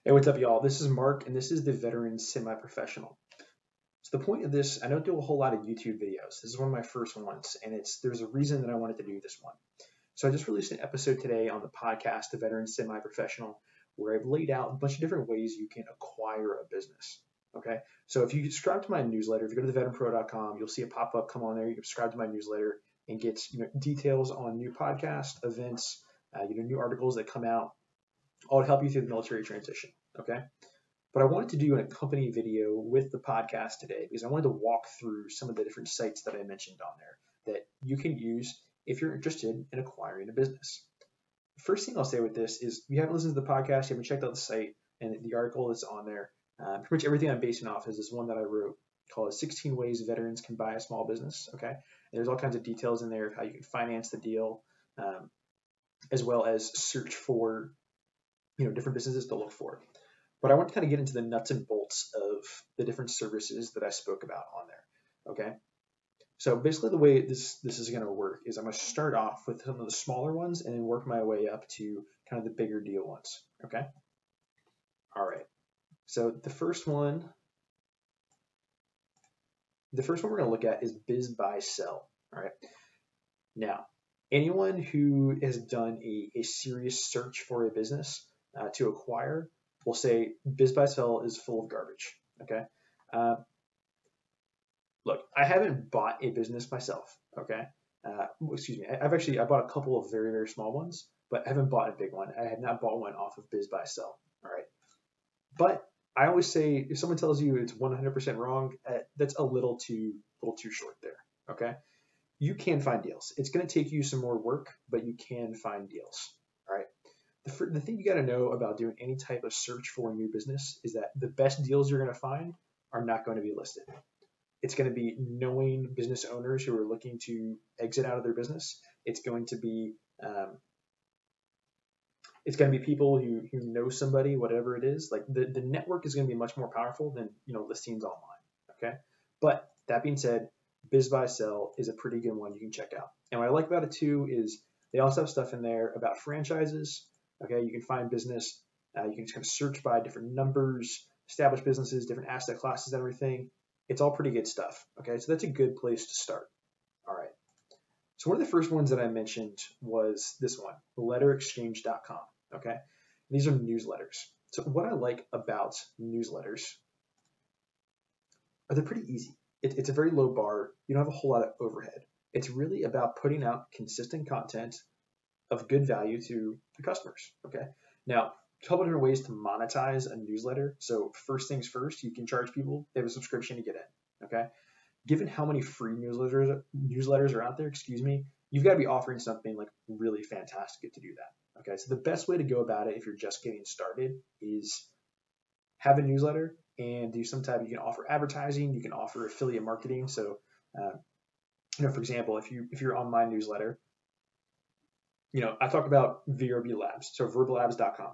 Hey, what's up, y'all? This is Mark, and this is the Veteran Semi-Professional. So the point of this, I don't do a whole lot of YouTube videos. This is one of my first ones, and there's a reason that I wanted to do this one. So I just released an episode today on the podcast, The Veteran Semi-Professional, where I've laid out a bunch of different ways you can acquire a business. Okay, so if you subscribe to my newsletter, if you go to theveteranpro.com, you'll see a pop-up come on there. You can subscribe to my newsletter and get details on new podcast events, new articles that come out, all to help you through the military transition. Okay. But I wanted to do an accompanying video with the podcast today because I wanted to walk through some of the different sites that I mentioned on there that you can use if you're interested in acquiring a business. The first thing I'll say with this is if you haven't listened to the podcast, you haven't checked out the site and the article that's on there, pretty much everything I'm basing off is this one that I wrote called 16 Ways Veterans Can Buy a Small Business. Okay. And there's all kinds of details in there of how you can finance the deal, as well as search for different businesses to look for. But I want to kind of get into the nuts and bolts of the different services that I spoke about on there. Okay. So basically the way this is going to work is I'm going to start off with some of the smaller ones and then work my way up to kind of the bigger deal ones. Okay. All right. So the first one we're going to look at is BizBySell. All right. Now, anyone who has done a serious search for a business to acquire will say BizBySell is full of garbage. Okay. Look, I haven't bought a business myself. Okay. Excuse me. I bought a couple of very, very small ones, but I haven't bought a big one. I have not bought one off of BizBySell. All right. But I always say if someone tells you it's 100% wrong, that's a little too short there. Okay. You can find deals. It's going to take you some more work, but you can find deals. All right. The thing you got to know about doing any type of search for a new business is that the best deals you're going to find are not going to be listed. It's going to be knowing business owners who are looking to exit out of their business. It's going to be people who know somebody, whatever it is. Like the network is going to be much more powerful than listings online. Okay, but that being said, BizBySell is a pretty good one you can check out. And what I like about it too is they also have stuff in there about franchises. Okay, you can find business. You can just kind of search by different numbers, established businesses, different asset classes, and everything. It's all pretty good stuff. Okay, so that's a good place to start. All right. So one of the first ones that I mentioned was this one, letterexchange.com. Okay, these are newsletters. So what I like about newsletters are they're pretty easy. It's a very low bar. You don't have a whole lot of overhead. It's really about putting out consistent content of good value to the customers. Okay. Now, a couple different ways to monetize a newsletter. So first things first, you can charge people. They have a subscription to get in. Okay. Given how many free newsletters are out there, you've got to be offering something like really fantastic to do that. Okay. So the best way to go about it if you're just getting started is have a newsletter and do some type. You can offer advertising. You can offer affiliate marketing. So, for example, if you're on my newsletter, I talk about VRB Labs, so verbalabs.com.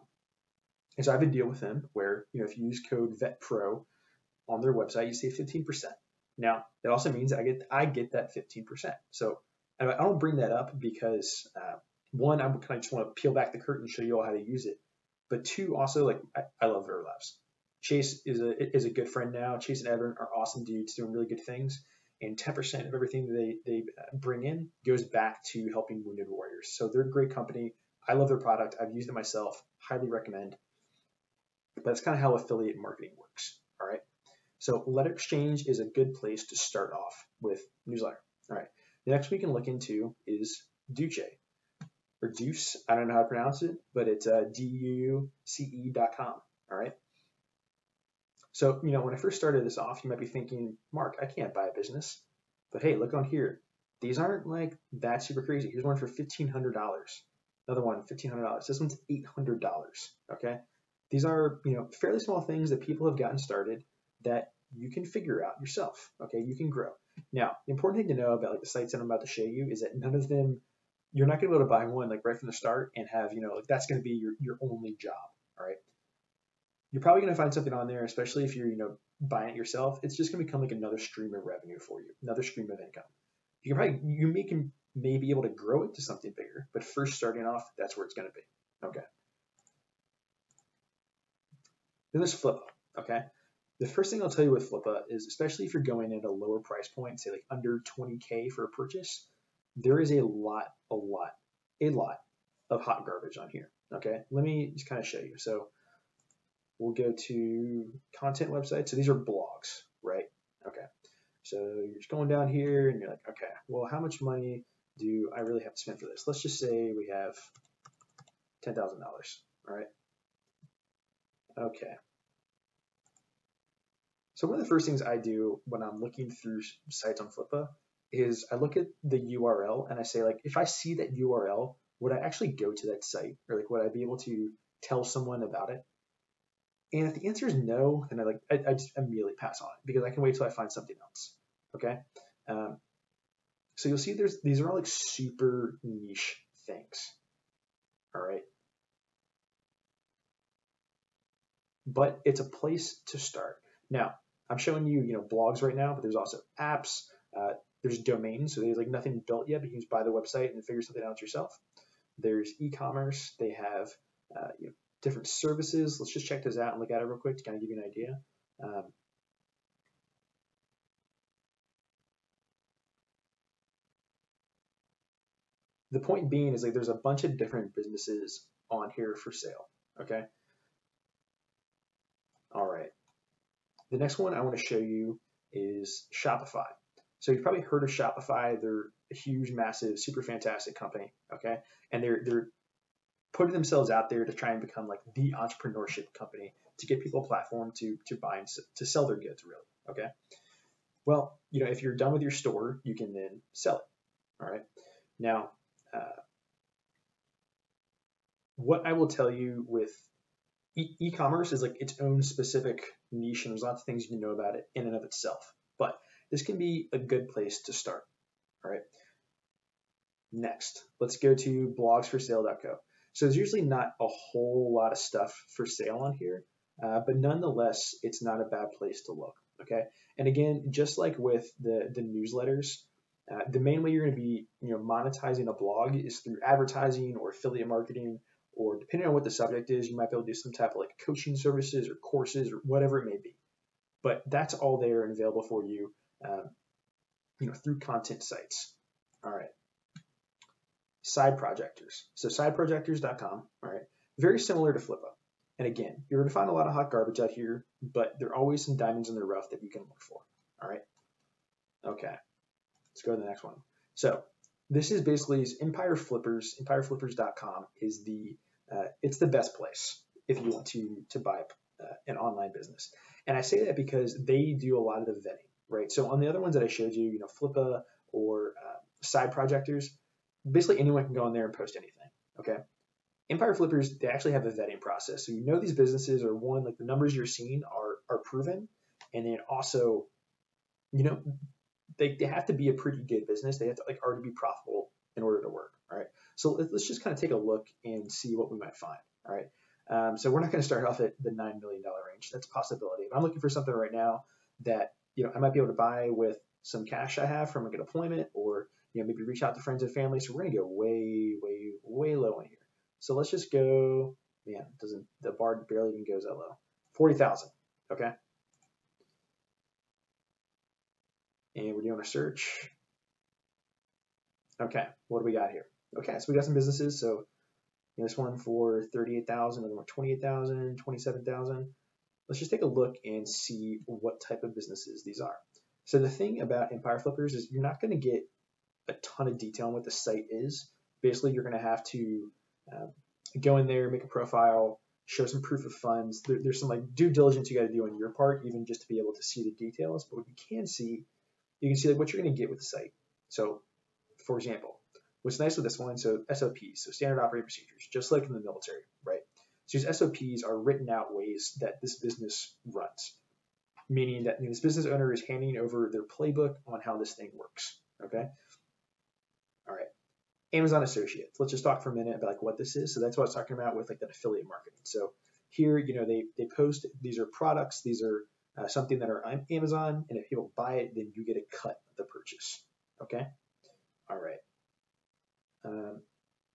And so I have a deal with them where, if you use code VETPRO on their website, you save 15%. Now, that also means that I get that 15%. So I don't bring that up because, one, I kind of just want to peel back the curtain and show you all how to use it. But two, also, I love VRB Labs. Chase is a good friend now. Chase and Evan are awesome dudes doing really good things. And 10% of everything that they bring in goes back to helping wounded warriors. So they're a great company. I love their product. I've used it myself. Highly recommend. But that's kind of how affiliate marketing works. All right. So Letter Exchange is a good place to start off with newsletter. All right. The next we can look into is Duche or Duce. I don't know how to pronounce it, but it's DUCE.com. All right. So, when I first started this off, you might be thinking, Mark, I can't buy a business. But hey, look on here. These aren't like that super crazy. Here's one for $1,500. Another one, $1,500. This one's $800. Okay. These are, fairly small things that people have gotten started that you can figure out yourself. Okay. You can grow. Now, the important thing to know about the sites that I'm about to show you is that none of them, you're not going to be able to buy one right from the start and have, that's going to be your only job. All right. You're probably going to find something on there, especially if you're, buying it yourself. It's just going to become like another stream of revenue for you, another stream of income. You may be able to grow it to something bigger, but first starting off, that's where it's going to be. Okay. Then there's Flippa, okay? The first thing I'll tell you with Flippa is, especially if you're going at a lower price point, say like under 20K for a purchase, there is a lot of hot garbage on here, okay? Let me just kind of show you. So we'll go to content website. So these are blogs, right? Okay. So you're just going down here and you're like, okay, well, how much money do I really have to spend for this? Let's just say we have $10,000, all right? Okay. So one of the first things I do when I'm looking through sites on Flippa is I look at the URL and I say, like, if I see that URL, would I actually go to that site? Or like, would I be able to tell someone about it? And if the answer is no, then I just immediately pass on it because I can wait till I find something else. Okay. So you'll see these are all like super niche things. All right. But it's a place to start. Now, I'm showing you, blogs right now, but there's also apps. There's domains, so there's like nothing built yet, but you can just buy the website and figure something out yourself. There's e-commerce. They have different services. Let's just check those out and look at it real quick to kind of give you an idea. The point being is like there's a bunch of different businesses on here for sale. Okay. All right. The next one I want to show you is Shopify. So you've probably heard of Shopify. They're a huge, massive, super fantastic company. Okay. And they're putting themselves out there to try and become like the entrepreneurship company to get people a platform to buy and to sell their goods, really. Okay. Well, if you're done with your store, you can then sell it. All right. Now, what I will tell you with e-commerce is like its own specific niche, and there's lots of things you can know about it in and of itself. But this can be a good place to start. All right. Next, let's go to blogsforsale.co. So there's usually not a whole lot of stuff for sale on here, but nonetheless, it's not a bad place to look. Okay. And again, just like with the newsletters, the main way you're going to be monetizing a blog is through advertising or affiliate marketing, or depending on what the subject is, you might be able to do some type of like coaching services or courses or whatever it may be. But that's all there and available for you, through content sites. All right. Side projectors. So sideprojectors.com. All right. Very similar to Flippa. And again, you're going to find a lot of hot garbage out here, but there are always some diamonds in the rough that you can look for. All right. Okay. Let's go to the next one. So this is basically Empire Flippers. EmpireFlippers.com is it's the best place if you want to buy an online business. And I say that because they do a lot of the vetting, right? So on the other ones that I showed you, Flippa or side projectors, basically anyone can go in there and post anything. Okay. Empire Flippers, they actually have a vetting process. So these businesses are, one, like the numbers you're seeing are proven, and then also, they have to be a pretty good business. They have to already be profitable in order to work. All right. So let's just kind of take a look and see what we might find. All right. So we're not going to start off at the $9 million range. That's a possibility. But I'm looking for something right now that I might be able to buy with some cash I have from a good deployment, or maybe reach out to friends and family. So we're going to go way, way, way low in here. So let's just go. Man, the bar barely even goes that low. 40,000. Okay. And we're doing a search. Okay, what do we got here? Okay, so we got some businesses. So this one for 38,000, another one 28,000, 27,000. Let's just take a look and see what type of businesses these are. So the thing about Empire Flippers is you're not going to get a ton of detail on what the site is. Basically, you're going to have to go in there, make a profile, show some proof of funds. There's some due diligence you got to do on your part, even just to be able to see the details. But what you can see what you're going to get with the site. So, for example, what's nice with this one, so SOPs, so standard operating procedures, just like in the military, right? So these SOPs are written out ways that this business runs, meaning that this business owner is handing over their playbook on how this thing works, okay? All right. Amazon Associates. Let's just talk for a minute about what this is. So that's what I was talking about with that affiliate marketing. So here, they post, these are products, these are something that are on Amazon, and if people buy it, then you get a cut of the purchase. Okay. All right.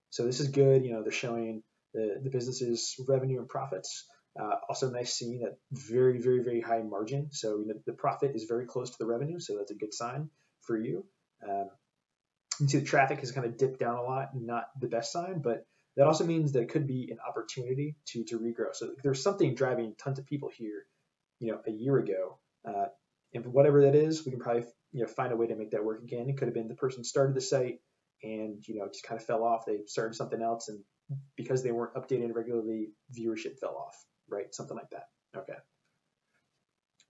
So this is good. They're showing the business's revenue and profits. Also nice seeing that very, very, very high margin. So the profit is very close to the revenue, so that's a good sign for you. You see the traffic has kind of dipped down a lot, not the best sign, but that also means that it could be an opportunity to regrow. So there's something driving tons of people here, a year ago, and whatever that is, we can probably find a way to make that work again. It could have been the person started the site and just kind of fell off. They started something else, and because they weren't updated regularly, viewership fell off, right? Something like that. Okay.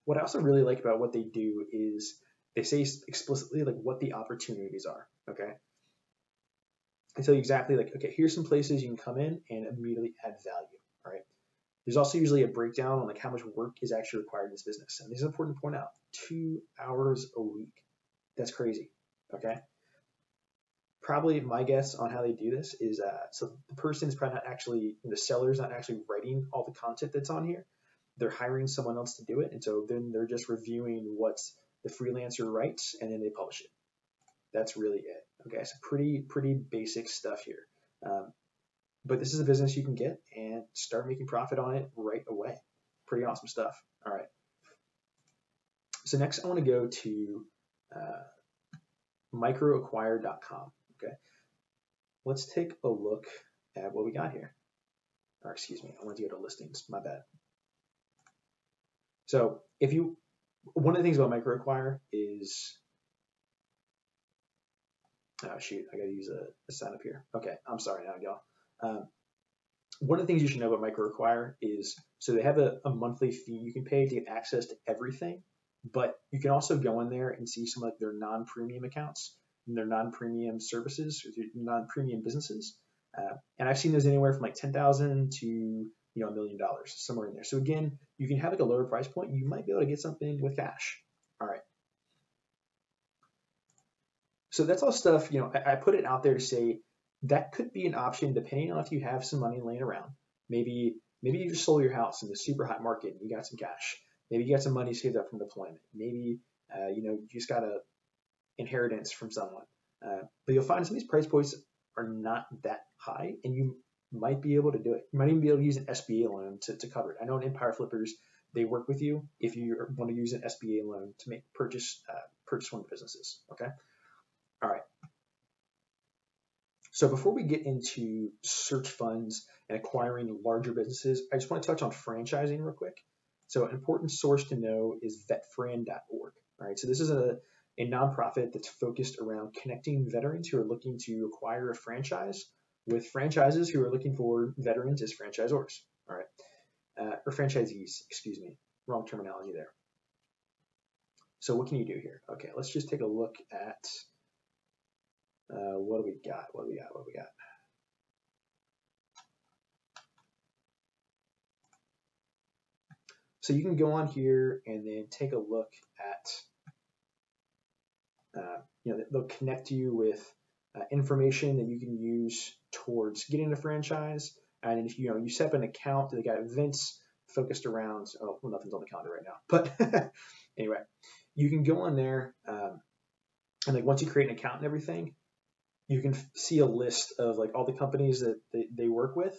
What I also really like about what they do is they say explicitly like what the opportunities are. Okay. They tell you exactly like, okay, here's some places you can come in and immediately add value. All right. There's also usually a breakdown on like how much work is actually required in this business. And this is important to point out, 2 hours a week. That's crazy. Okay. Probably my guess on how they do this is so the person is probably not actually, the seller's not actually writing all the content that's on here. They're hiring someone else to do it. And so then they're just reviewing what the freelancer writes and then they publish it. That's really it. Okay. So pretty basic stuff here. But this is a business you can get and start making profit on it right away. Pretty awesome stuff. All right. So next I want to go to microacquire.com. Okay. Let's take a look at what we got here. Or excuse me, I want to go to listings. My bad. So one of the things about microacquire is, oh shoot, I got to use a sign up here. Okay, I'm sorry now, y'all. One of the things you should know about microacquire is, so they have a monthly fee you can pay to get access to everything, but you can also go in there and see some of their non-premium accounts and their non-premium services, or non-premium businesses. And I've seen those anywhere from like $10,000 to $1 million, somewhere in there. So again, you can have like a lower price point. You might be able to get something with cash. All right. So that's all stuff, I put it out there to say that could be an option depending on if you have some money laying around. Maybe you just sold your house in the super hot market and you got some cash. Maybe you got some money saved up from deployment. Maybe, you just got a inheritance from someone. But you'll find some of these price points are not that high and you might be able to do it. You might even be able to use an SBA loan to cover it. I know in Empire Flippers, they work with you if you want to use an SBA loan to purchase one of the businesses. Okay. All right. So before we get into search funds and acquiring larger businesses, I just want to touch on franchising real quick. So an important source to know is VetFran.org. All right. So this is a nonprofit that's focused around connecting veterans who are looking to acquire a franchise with franchises who are looking for veterans as franchisors. All right. Or franchisees, excuse me. Wrong terminology there. So what can you do here? Okay, let's just take a look at what do we got? So you can go on here and then take a look at, they'll connect you with information that you can use towards getting a franchise. And if you set up an account, they got events focused around, oh, well, nothing's on the calendar right now. But anyway, you can go on there and like once you create an account and everything, you can see a list of like all the companies that they work with.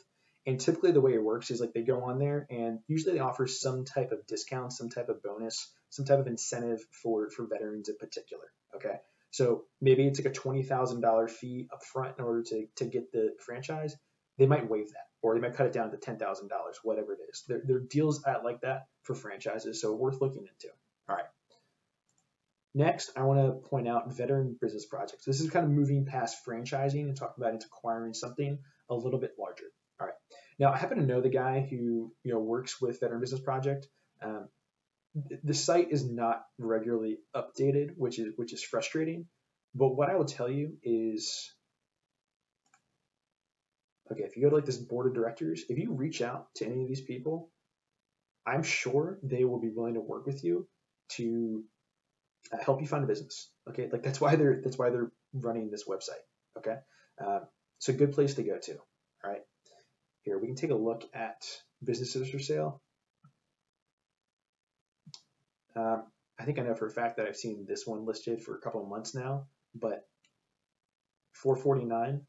And typically the way it works is like they go on there and usually they offer some type of discount, some type of bonus, some type of incentive for veterans in particular. Okay. So maybe it's like a $20,000 fee up front in order to get the franchise. They might waive that, or they might cut it down to $10,000, whatever it is. There are deals like that for franchises, so worth looking into. All right. Next, I want to point out veteran business projects. This is kind of moving past franchising and talking about into acquiring something a little bit larger. All right. Now, I happen to know the guy who works with Veteran Business Project. The site is not regularly updated, which is frustrating. But what I will tell you is, okay, if you go to like this board of directors, if you reach out to any of these people, I'm sure they will be willing to work with you to help you find a business. Okay, like that's why they're running this website. Okay, so good place to go to. All right, here we can take a look at businesses for sale. I think I know for a fact that I've seen this one listed for a couple of months now, but $449,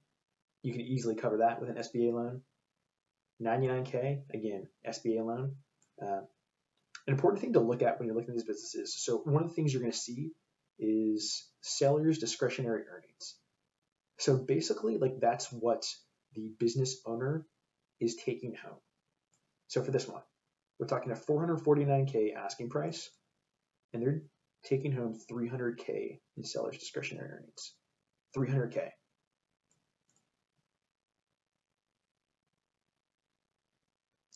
you can easily cover that with an SBA loan. $99K, again, SBA loan. An important thing to look at when you're looking at these businesses. So one of the things you're going to see is sellers' discretionary earnings. So basically, like that's what the business owner is taking home. So for this one, we're talking a $449K asking price, and they're taking home $300K in sellers' discretionary earnings. $300K.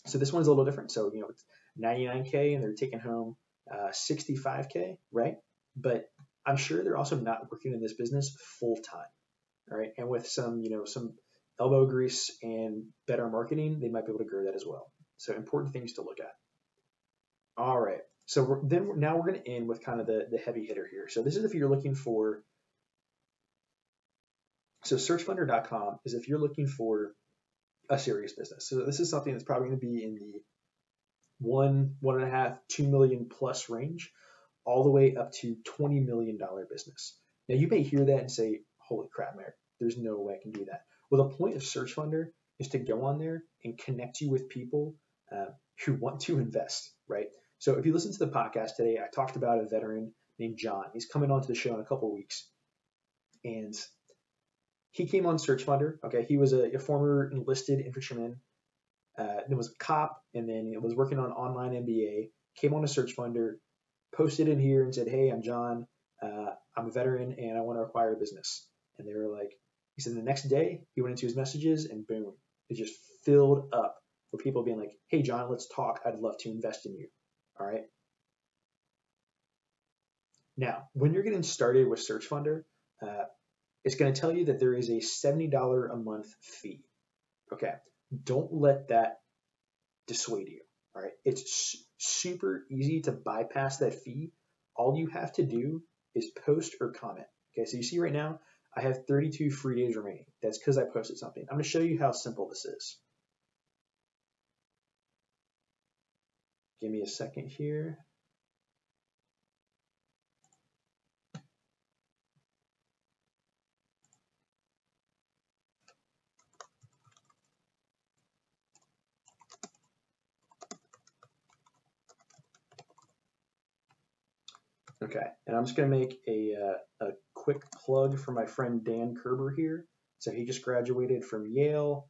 So this one's a little different. So, it's $99K and they're taking home $65K, right? But I'm sure they're also not working in this business full time, all right? And with some elbow grease and better marketing, they might be able to grow that as well. So important things to look at. All right. So now we're going to end with kind of the heavy hitter here. So this is if you're looking for, so searchfunder.com is if you're looking for a serious business. So this is something that's probably going to be in the 1.5, 2 million plus range, all the way up to $20 million business. Now you may hear that and say, holy crap, Merrick, there's no way I can do that. Well, the point of SearchFunder is to go on there and connect you with people who want to invest, right? So if you listen to the podcast today, I talked about a veteran named John. He's coming onto the show in a couple of weeks. And he came on SearchFunder. Okay, he was a former enlisted infantryman, then was a cop, and then was working on online MBA. Came on to SearchFunder, posted in here and said, "Hey, I'm John. I'm a veteran, and I want to acquire a business." And they were like, he said the next day he went into his messages, and boom, it just filled up with people being like, "Hey, John, let's talk. I'd love to invest in you." All right. Now, when you're getting started with SearchFunder, it's going to tell you that there is a $70 a month fee. Okay. Don't let that dissuade you. All right. It's super easy to bypass that fee. All you have to do is post or comment. Okay. So you see right now, I have 32 free days remaining. That's because I posted something. I'm going to show you how simple this is. Give me a second here. Okay, and I'm just going to make a quick plug for my friend Dan Kerber here. So he just graduated from Yale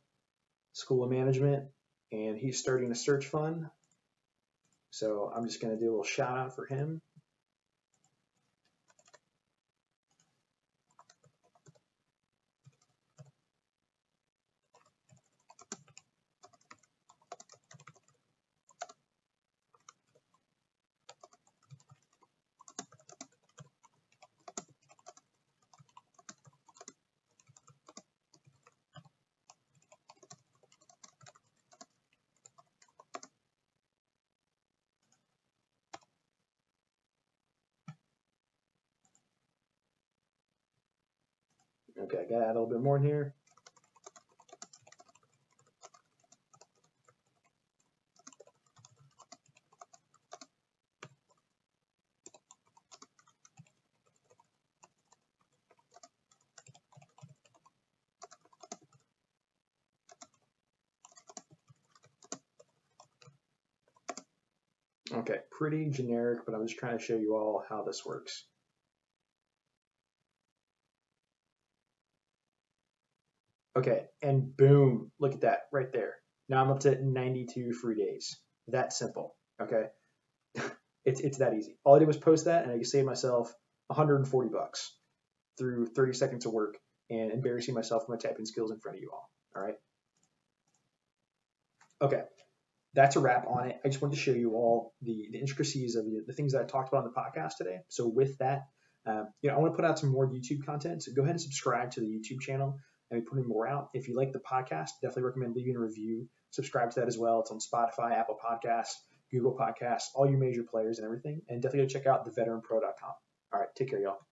School of Management, and he's starting a search fund. So I'm just going to do a little shout out for him. Okay, I got to add a little bit more in here. Okay, pretty generic, but I'm just trying to show you all how this works. Okay, and boom, look at that right there. Now I'm up to 92 free days. That simple, okay? It's that easy. All I did was post that, and I saved myself $140 through 30 seconds of work and embarrassing myself with my typing skills in front of you all right? Okay, that's a wrap on it. I just wanted to show you all the intricacies of the things that I talked about on the podcast today. So with that, I want to put out some more YouTube content. So go ahead and subscribe to the YouTube channel and be putting more out. If you like the podcast, definitely recommend leaving a review. Subscribe to that as well. It's on Spotify, Apple Podcasts, Google Podcasts, all your major players and everything. And definitely go check out theveteranpro.com. All right, take care, y'all.